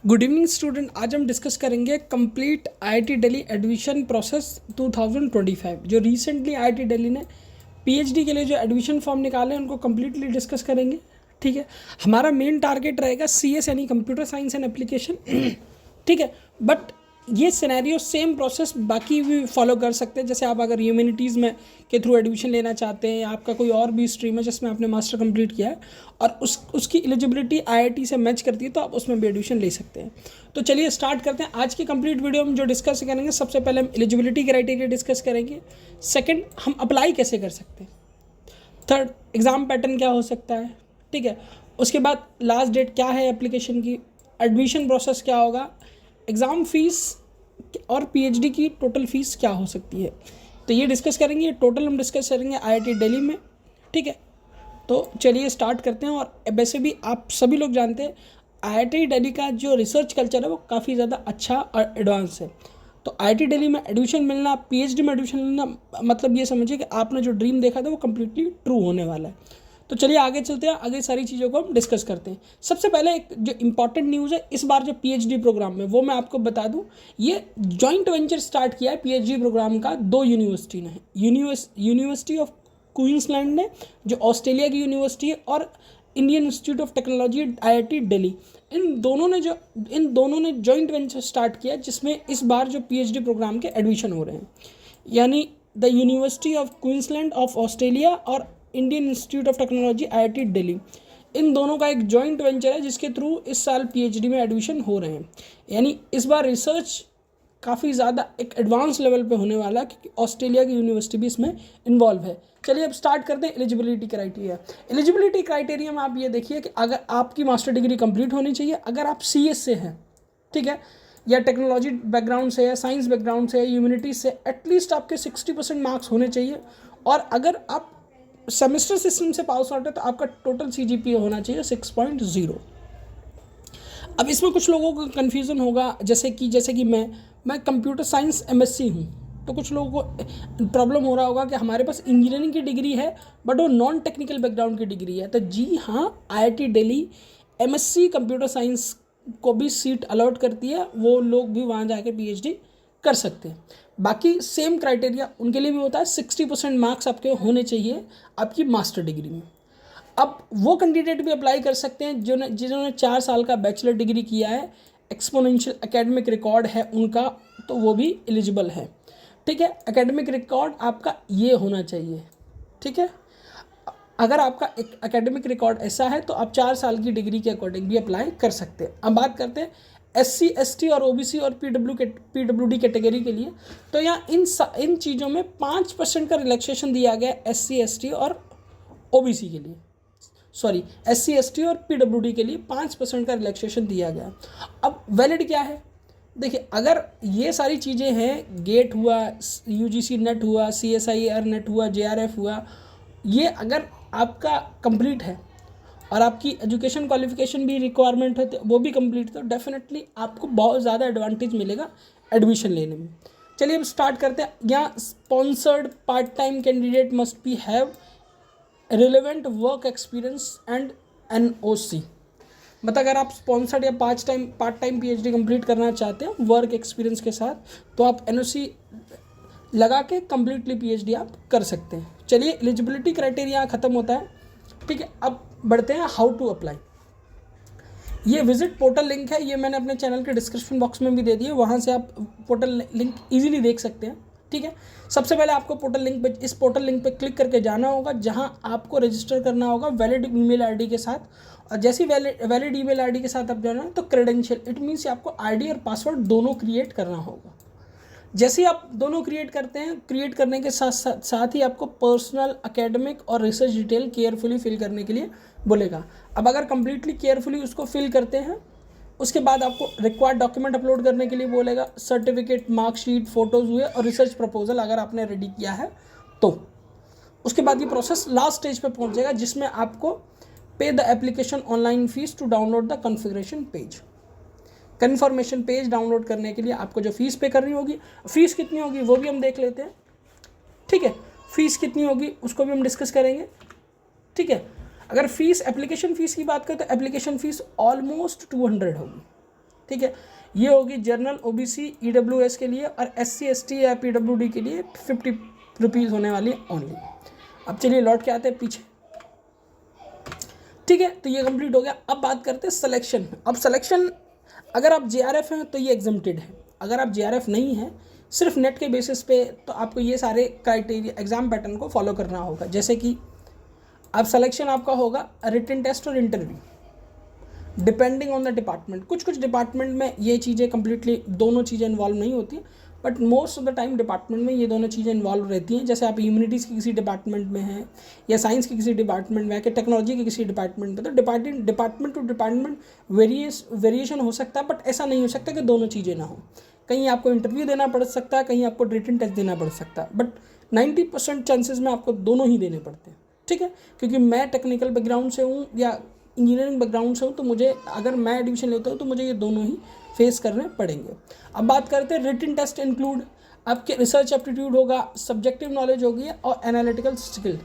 Good evening student. आज हम discuss करेंगे complete IIT Delhi admission process 2025। जो रिसेंटली आईआईटी दिल्ली ने पीएचडी के लिए जो एडमिशन फॉर्म निकाले हैं उनको कम्प्लीटली डिस्कस करेंगे। ठीक है, हमारा मेन टारगेट रहेगा सीएस यानी कंप्यूटर साइंस एंड एप्लीकेशन। ठीक है, बट ये सिनेरियो सेम प्रोसेस बाकी भी फॉलो कर सकते हैं। जैसे आप अगर ह्यूमैनिटीज़ में के थ्रू एडमिशन लेना चाहते हैं या आपका कोई और भी स्ट्रीम है जिसमें आपने मास्टर कंप्लीट किया है और उसकी एलिजिबिलिटी आईआईटी से मैच करती है तो आप उसमें भी एडमिशन ले सकते हैं। तो चलिए स्टार्ट करते हैं आज की कंप्लीट वीडियो में। जो डिस्कस करेंगे सबसे पहले हम एलिजिबिलिटी क्राइटेरिया डिस्कस करेंगे। सेकेंड, हम अप्लाई कैसे कर सकते हैं। थर्ड, एग्ज़ाम पैटर्न क्या हो सकता है। ठीक है, उसके बाद लास्ट डेट क्या है एप्लीकेशन की, एडमिशन प्रोसेस क्या होगा, एग्ज़ाम फीस और पीएचडी की टोटल फीस क्या हो सकती है। तो ये डिस्कस करेंगे, टोटल हम डिस्कस करेंगे आईआईटी दिल्ली में। ठीक है, तो चलिए स्टार्ट करते हैं। और वैसे भी आप सभी लोग जानते हैं आईआईटी दिल्ली का जो रिसर्च कल्चर है वो काफ़ी ज़्यादा अच्छा और एडवांस है। तो आईआईटी दिल्ली में एडमिशन मिलना, पीएचडी में एडमिशन मिलना, मतलब ये समझिए कि आपने जो ड्रीम देखा था वो कम्प्लीटली ट्रू होने वाला है। तो चलिए आगे चलते हैं, आगे सारी चीज़ों को हम डिस्कस करते हैं। सबसे पहले एक जो इंपॉर्टेंट न्यूज़ है इस बार जो पीएचडी प्रोग्राम में, वो मैं आपको बता दूं, ये जॉइंट वेंचर स्टार्ट किया है पीएचडी प्रोग्राम का दो यूनिवर्सिटी ने। यूनिवर्सिटी ऑफ क्वींसलैंड ने, जो ऑस्ट्रेलिया की यूनिवर्सिटी है, और Indian Institute of Technology IIT Delhi. इन दोनों ने जॉइंट वेंचर स्टार्ट किया जिसमें इस बार जो पीएचडी प्रोग्राम के एडमिशन हो रहे हैं, यानी the University of Queensland of Australia और Indian Institute of Technology IIT Delhi. इन दोनों का एक जॉइंट वेंचर है जिसके थ्रू इस साल पीएचडी में एडमिशन हो रहे हैं। यानी इस बार रिसर्च काफ़ी ज़्यादा एक एडवांस लेवल पे होने वाला है क्योंकि ऑस्ट्रेलिया की यूनिवर्सिटी भी इसमें इन्वॉल्व है। चलिए अब स्टार्ट करते हैं एलिजिबिलिटी क्राइटेरिया। एलिजिबिलिटी क्राइटेरिया में आप ये देखिए कि अगर आपकी मास्टर डिग्री कंप्लीट होनी चाहिए, अगर आप सीएस से हैं, ठीक है, या टेक्नोलॉजी बैकग्राउंड से या साइंस बैकग्राउंड से या ह्यूमैनिटीज से, एटलीस्ट आपके 60% मार्क्स होने चाहिए। और अगर आप सेमेस्टर सिस्टम से पास आउट है तो आपका टोटल सीजीपीए होना चाहिए 6.0। अब इसमें कुछ लोगों को कन्फ्यूज़न होगा, जैसे कि मैं कंप्यूटर साइंस एमएससी हूँ, तो कुछ लोगों को प्रॉब्लम हो रहा होगा कि हमारे पास इंजीनियरिंग की डिग्री है बट वो नॉन टेक्निकल बैकग्राउंड की डिग्री है। तो जी हाँ, IIT Delhi MSc computer science को भी सीट अलॉट करती है, वो लोग भी वहाँ जाके पीएचडी कर सकते हैं। बाकी सेम क्राइटेरिया उनके लिए भी होता है, 60% मार्क्स आपके होने चाहिए आपकी मास्टर डिग्री में। अब वो कैंडिडेट भी अप्लाई कर सकते हैं जिन्होंने 4 साल का बैचलर डिग्री किया है, एक्सपोनेंशियल एकेडमिक रिकॉर्ड है उनका, तो वो भी एलिजिबल है। ठीक है, एकेडमिक रिकॉर्ड आपका ये होना चाहिए। ठीक है, अगर आपका एक एकेडमिक रिकॉर्ड ऐसा है तो आप 4 साल की डिग्री के अकॉर्डिंग भी अप्लाई कर सकते हैं। अब बात करते हैं एससी, एसटी और ओबीसी और पीडब्ल्यूडी कैटेगरी के लिए। तो यहाँ इन चीज़ों में 5% का रिलैक्सेशन दिया गया एससी, एसटी और ओबीसी के लिए, सॉरी एससी, एसटी और पीडब्ल्यूडी के लिए 5% का रिलैक्सेशन दिया गया। अब वैलिड क्या है, देखिए, अगर ये सारी चीज़ें हैं, गेट हुआ, यूजीसी नेट हुआ, सीएसआईआर नेट हुआ, जेआरएफ हुआ, ये अगर आपका कंप्लीट है और आपकी एजुकेशन क्वालिफिकेशन भी रिक्वायरमेंट है तो वो भी कंप्लीट, तो डेफिनेटली आपको बहुत ज़्यादा एडवांटेज मिलेगा एडमिशन लेने में। चलिए अब स्टार्ट करते हैं। यहाँ sponsored part time candidate must be have relevant work experience and NOC. मतलब अगर आप स्पॉन्सर्ड या पार्ट टाइम पीएचडी कंप्लीट करना चाहते हैं वर्क एक्सपीरियंस के साथ, तो आप एनओसी लगा के कम्प्लीटली पीएचडी आप कर सकते हैं। चलिए एलिजिबिलिटी क्राइटेरिया ख़त्म होता है। ठीक है, अब बढ़ते हैं हाउ टू अप्लाई। ये विजिट पोर्टल लिंक है, ये मैंने अपने चैनल के डिस्क्रिप्शन बॉक्स में भी दे दिए, वहाँ से आप पोर्टल लिंक इजीली देख सकते हैं। ठीक है, सबसे पहले आपको इस पोर्टल लिंक पे क्लिक करके जाना होगा, जहाँ आपको रजिस्टर करना होगा वैलिड ईमेल आईडी के साथ। और जैसी वैलिड ईमेल आईडी के साथ आप जाना तो क्रेडेंशियल, इट मीन्स आपको आईडी और पासवर्ड दोनों क्रिएट करना होगा। जैसे ही आप दोनों क्रिएट करते हैं, क्रिएट करने के साथ ही आपको पर्सनल, एकेडमिक और रिसर्च डिटेल केयरफुली फिल करने के लिए बोलेगा। अब अगर कंप्लीटली केयरफुली उसको फिल करते हैं, उसके बाद आपको रिक्वायर्ड डॉक्यूमेंट अपलोड करने के लिए बोलेगा, सर्टिफिकेट, मार्कशीट, फोटोज़ हुए और रिसर्च प्रपोजल अगर आपने रेडी किया है तो। उसके बाद ये प्रोसेस लास्ट स्टेज पे पहुंच जाएगा जिसमें आपको pay the application online fees to download the configuration page. Confirmation page download करने के लिए आपको जो फीस पे करनी होगी, फीस कितनी होगी वो भी हम देख लेते हैं। ठीक है, फीस कितनी होगी उसको भी हम डिस्कस करेंगे। ठीक है, अगर फीस, एप्लीकेशन फ़ीस की बात करें तो एप्लीकेशन फ़ीस ऑलमोस्ट 200 होगी। ठीक है, ये होगी जनरल ओबीसी ईडब्ल्यूएस के लिए, और एससी एसटी या पीडब्ल्यूडी के लिए 50 रुपीज़ होने वाली है ओनली। अब चलिए लौट के आते हैं पीछे, ठीक है। तो ये कंप्लीट हो गया। अब बात करते हैं सिलेक्शन। अब सिलेक्शन, अगर आप जेआरएफ हैं तो ये एग्जम्प्टेड है, अगर आप जेआरएफ नहीं हैं सिर्फ नेट के बेसिस पे, तो आपको ये सारे क्राइटेरिया एग्जाम पैटर्न को फॉलो करना होगा। जैसे कि अब सिलेक्शन आपका होगा रिटन टेस्ट और interview, depending on the department. कुछ कुछ डिपार्टमेंट में ये चीज़ें कम्प्लीटली दोनों चीज़ें इन्वॉल्व नहीं होती, but most of the time department में ये दोनों चीज़ें इन्वॉल्व रहती हैं। जैसे आप ह्यूमैनिटीज़ की किसी डिपार्टमेंट में हैं, या साइंस की किसी डिपार्टमेंट में है, कि टेक्नोलॉजी के किसी डिपार्टमेंट में, तो डिपार्टमेंट टू डिपार्टमेंट वेरिएशन हो सकता है, बट ऐसा नहीं हो सकता कि दोनों चीज़ें ना हो। कहीं आपको इंटरव्यू देना पड़ सकता है, कहीं आपको रिटन टेस्ट देना पड़ सकता है, बट 90% चांसेस में आपको दोनों ही देने पड़ते हैं, ठीक है। क्योंकि मैं टेक्निकल बैकग्राउंड से हूँ या इंजीनियरिंग बैकग्राउंड से हूँ, तो मुझे, अगर मैं एडमिशन लेता हूँ तो मुझे ये दोनों ही फेस करने पड़ेंगे। अब बात करते हैं रिटन टेस्ट इंक्लूड आपके रिसर्च एप्टीट्यूड होगा, सब्जेक्टिव नॉलेज होगी और एनालिटिकल स्किल।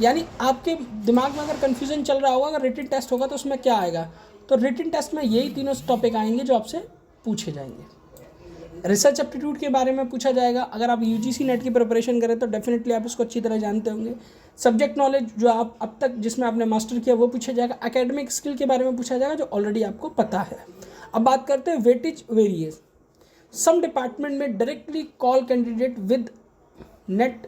यानी आपके दिमाग में अगर कन्फ्यूजन चल रहा होगा, अगर रिटन टेस्ट होगा तो उसमें क्या आएगा, तो रिटन टेस्ट में यही तीनों टॉपिक आएंगे जो आपसे पूछे जाएंगे। रिसर्च एप्टीट्यूड के बारे में पूछा जाएगा, अगर आप यूजीसी नेट की प्रिपरेशन करें तो डेफिनेटली आप उसको अच्छी तरह जानते होंगे। सब्जेक्ट नॉलेज जो आप अब तक जिसमें आपने मास्टर किया वो पूछा जाएगा। एकेडमिक स्किल के बारे में पूछा जाएगा जो ऑलरेडी आपको पता है। अब बात करते हैं वेटेज वेरिएस। सम डिपार्टमेंट में directly call candidate with net,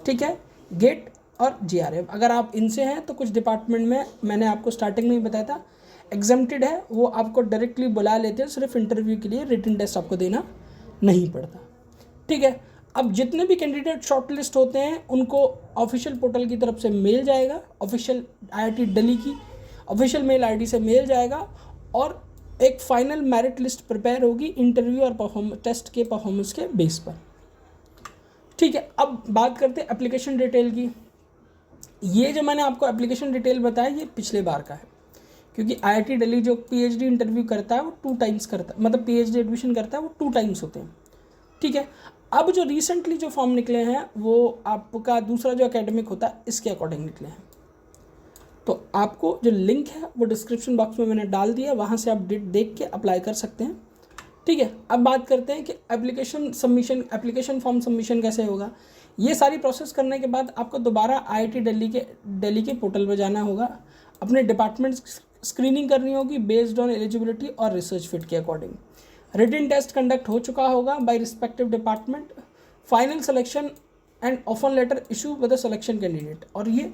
ठीक है, गेट और जेआरएफ। अगर आप इनसे हैं तो कुछ डिपार्टमेंट में, मैंने आपको स्टार्टिंग में ही बताया था, एग्जम्प्टेड है, वो आपको डायरेक्टली बुला लेते हैं, सिर्फ इंटरव्यू के लिए रिटन टेस्ट आपको देना नहीं पड़ता, ठीक है। अब जितने भी कैंडिडेट शॉर्टलिस्ट होते हैं उनको ऑफिशियल पोर्टल की तरफ से मेल जाएगा, ऑफिशियल IIT दिल्ली की ऑफिशियल मेल आईडी से मेल जाएगा, और एक फाइनल मेरिट लिस्ट प्रिपेयर होगी इंटरव्यू और टेस्ट के परफॉर्मेंस के बेस पर, ठीक है। अब बात करते हैं एप्लीकेशन डिटेल की। ये जो मैंने आपको एप्लीकेशन डिटेल बताया ये पिछले बार का है, क्योंकि IIT दिल्ली जो PhD इंटरव्यू करता है वो 2 टाइम्स करता है, मतलब PhD एडमिशन करता है वो 2 टाइम्स होते हैं, ठीक है। अब जो रिसेंटली जो फॉर्म निकले हैं वो आपका दूसरा जो एकेडमिक होता है इसके अकॉर्डिंग निकले हैं। तो आपको जो लिंक है वो डिस्क्रिप्शन बॉक्स में मैंने डाल दिया, वहाँ से आप देख के अप्लाई कर सकते हैं, ठीक है। अब बात करते हैं कि एप्लीकेशन फॉर्म सबमिशन कैसे होगा। ये सारी प्रोसेस करने के बाद आपको दोबारा IIT दिल्ली के पोर्टल पर जाना होगा, अपने डिपार्टमेंट स्क्रीनिंग करनी होगी बेस्ड ऑन एलिजिबिलिटी और रिसर्च फिट के अकॉर्डिंग। रिटन टेस्ट कंडक्ट हो चुका होगा by respective department, final selection and offer letter issue with the selection candidate. और ये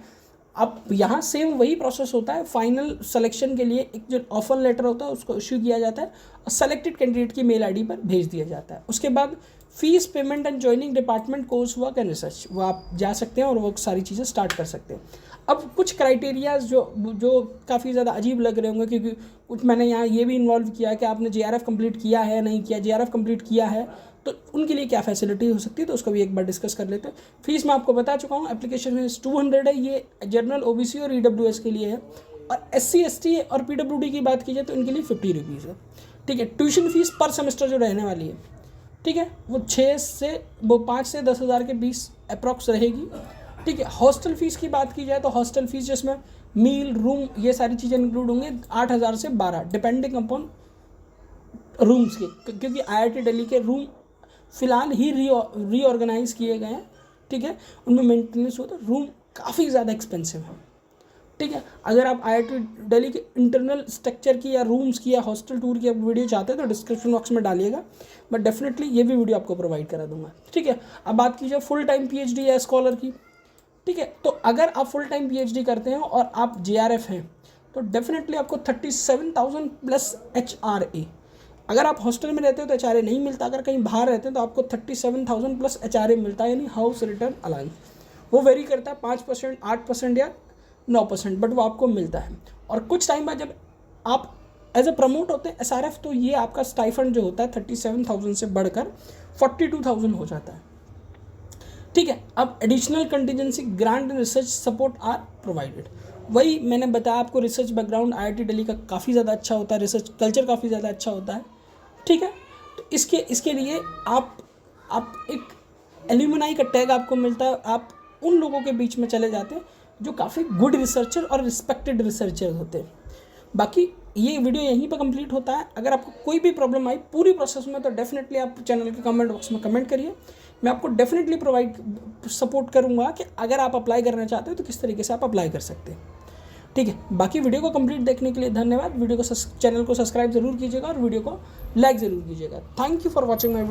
अब यहाँ सेम वही प्रोसेस होता है, फाइनल सिलेक्शन के लिए एक जो ऑफर लेटर होता है उसको इशू किया जाता है और सेलेक्टेड कैंडिडेट की मेल आईडी पर भेज दिया जाता है। उसके बाद fees payment and joining department course work and research, वो आप जा सकते हैं और वो सारी चीज़ें स्टार्ट कर सकते हैं। अब कुछ क्राइटेरियाज जो काफ़ी ज़्यादा अजीब लग रहे होंगे, क्योंकि कुछ मैंने यहाँ ये भी इन्वॉल्व किया कि आपने JRF कंप्लीट किया है नहीं किया, JRF कंप्लीट किया है तो उनके लिए क्या फैसिलिटी हो सकती है, तो उसको भी एक बार डिस्कस कर लेते हैं। फीस मैं आपको बता चुका हूँ, एप्लीकेशन फीस 200 है, ये जनरल OBC और EWS के लिए है, और SC ST और PWD की बात की जाए तो इनके लिए 50 रुपीज़ है, ठीक है। ट्यूशन फीस पर सेमेस्टर जो रहने वाली है, ठीक है, वो 5 से 10 हज़ार के बीच अप्रॉक्स रहेगी, ठीक है। हॉस्टल फीस की बात की जाए तो हॉस्टल फीस जिसमें मील रूम ये सारी चीज़ें इंक्लूड होंगे 8,000 से 12 डिपेंडिंग अपॉन रूम्स के, क्योंकि IIT दिल्ली के रूम फ़िलहाल ही रीऑर्गेनाइज किए गए हैं, ठीक है। उनमें मेंटेनेंस होता है, रूम काफ़ी ज़्यादा एक्सपेंसिव है, ठीक है। अगर आप IIT दिल्ली के इंटरनल स्ट्रक्चर की या रूम्स की या हॉस्टल टूर की आप वीडियो चाहते हैं तो डिस्क्रिप्शन बॉक्स में डालिएगा, मैं डेफिनेटली ये भी वीडियो आपको प्रोवाइड करा दूंगा, ठीक है। अब बात कीजिए फुल टाइम PhD या स्कॉलर की, ठीक है। तो अगर आप फुल टाइम PhD करते हैं और आप JRF हैं तो डेफिनेटली आपको 37,000 प्लस HRA, अगर आप हॉस्टल में रहते हो तो HRA नहीं मिलता, अगर कहीं बाहर रहते हैं तो आपको 37,000 प्लस HRA मिलता है, यानी हाउस रिटर्न अलाउंस। वो वेरी करता है 5%, 8% या 9%, बट वो आपको मिलता है। और कुछ टाइम बाद जब आप एज ए प्रमोट होते हैं SRF तो ये आपका स्टाइफंड जो होता है 37,000 से बढ़कर 42,000 हो जाता है, ठीक है। अब additional contingency grant and research support are provided. वही मैंने बताया आपको, रिसर्च बैकग्राउंड IIT दिल्ली का काफ़ी ज़्यादा अच्छा होता है, रिसर्च कल्चर काफ़ी ज़्यादा अच्छा होता है, ठीक है। तो इसके लिए आप एक एल्यूमिनाई का टैग आपको मिलता है, आप उन लोगों के बीच में चले जाते हैं जो काफ़ी गुड रिसर्चर और रिस्पेक्टेड रिसर्चर होते हैं। बाकी ये वीडियो यहीं पर कंप्लीट होता है। अगर आपको कोई भी प्रॉब्लम आई पूरी प्रोसेस में तो डेफिनेटली आप चैनल के कमेंट बॉक्स में कमेंट करिए, मैं आपको डेफिनेटली सपोर्ट करूँगा कि अगर आप अप्लाई करना चाहते हो तो किस तरीके से आप अप्लाई कर सकते हैं। ठीक है, बाकी वीडियो को कंप्लीट देखने के लिए धन्यवाद। वीडियो को चैनल को सब्सक्राइब जरूर कीजिएगा और वीडियो को लाइक ज़रूर कीजिएगा। Thank you for watching my video.